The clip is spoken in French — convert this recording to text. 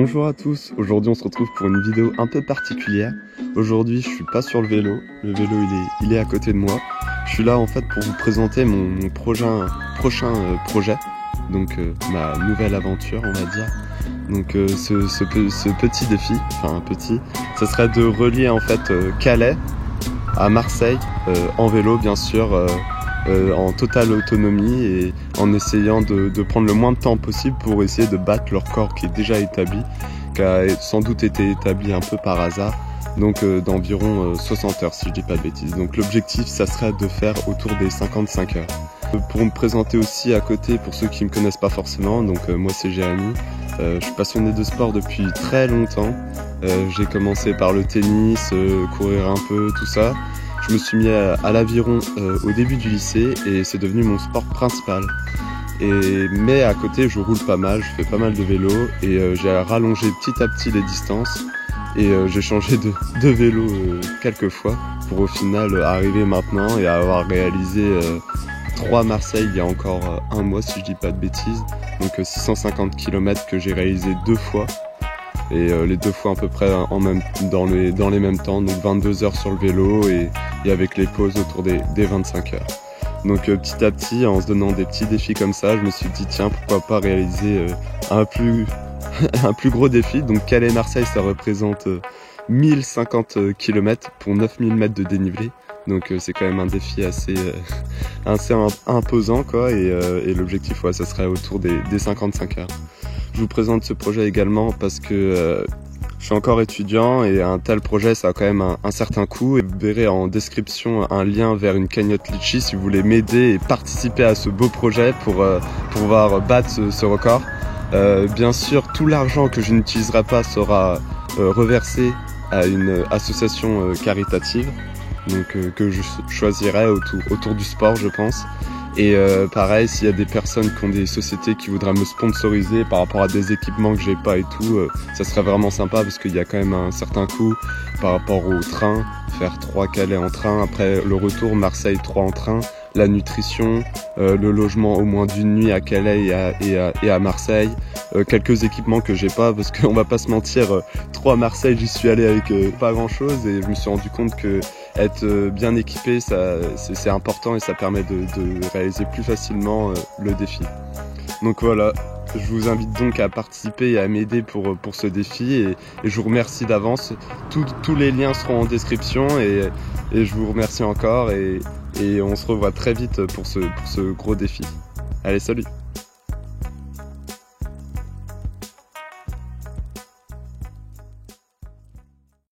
Bonjour à tous, aujourd'hui on se retrouve pour une vidéo un peu particulière. Aujourd'hui je suis pas sur le vélo il est à côté de moi. Je suis là en fait pour vous présenter mon prochain projet, donc ma nouvelle aventure on va dire. Donc ce petit défi, ça serait de relier en fait Calais à Marseille en vélo bien sûr. En totale autonomie et en essayant de prendre le moins de temps possible pour essayer de battre leur record qui est déjà établi, qui a sans doute été établi un peu par hasard, donc d'environ 60 heures si je dis pas de bêtises. Donc l'objectif ça serait de faire autour des 55 heures. Pour me présenter aussi à côté, pour ceux qui me connaissent pas forcément, donc moi c'est Jérémy, je suis passionné de sport depuis très longtemps. J'ai commencé par le tennis, courir un peu, tout ça. Je me suis mis à l'aviron au début du lycée et c'est devenu mon sport principal. Mais à côté je roule pas mal, je fais pas mal de vélo et j'ai rallongé petit à petit les distances et j'ai changé de vélo quelques fois pour au final arriver maintenant et avoir réalisé 3 Marseille il y a encore un mois si je dis pas de bêtises. Donc 650 km que j'ai réalisé 2 fois. Et les 2 fois à peu près dans les mêmes temps, donc 22 heures sur le vélo et avec les pauses autour des 25 heures. Donc petit à petit, en se donnant des petits défis comme ça, je me suis dit tiens pourquoi pas réaliser un plus gros défi. Donc Calais-Marseille ça représente 1050 km pour 9000 mètres de dénivelé. Donc c'est quand même un défi assez imposant quoi et l'objectif ça serait autour des 55 heures. Je vous présente ce projet également parce que je suis encore étudiant et un tel projet ça a quand même un certain coût. Et vous verrez en description un lien vers une cagnotte Litchi si vous voulez m'aider et participer à ce beau projet pour pouvoir battre ce record. Bien sûr tout l'argent que je n'utiliserai pas sera reversé à une association caritative donc, que je choisirai autour du sport je pense. Et pareil, s'il y a des personnes qui ont des sociétés qui voudraient me sponsoriser par rapport à des équipements que j'ai pas et tout, ça serait vraiment sympa parce qu'il y a quand même un certain coût par rapport au train, faire 3 Calais en train, après le retour Marseille 3 en train, la nutrition, le logement au moins d'une nuit à Calais et à Marseille, quelques équipements que j'ai pas parce qu'on va pas se mentir, 3 Marseille j'y suis allé avec pas grand chose et je me suis rendu compte que être bien équipé c'est important et ça permet de réaliser plus facilement le défi. Donc voilà, je vous invite donc à participer et à m'aider pour ce défi et je vous remercie d'avance. Tous les liens seront en description et je vous remercie encore et on se revoit très vite pour ce gros défi. Allez, salut!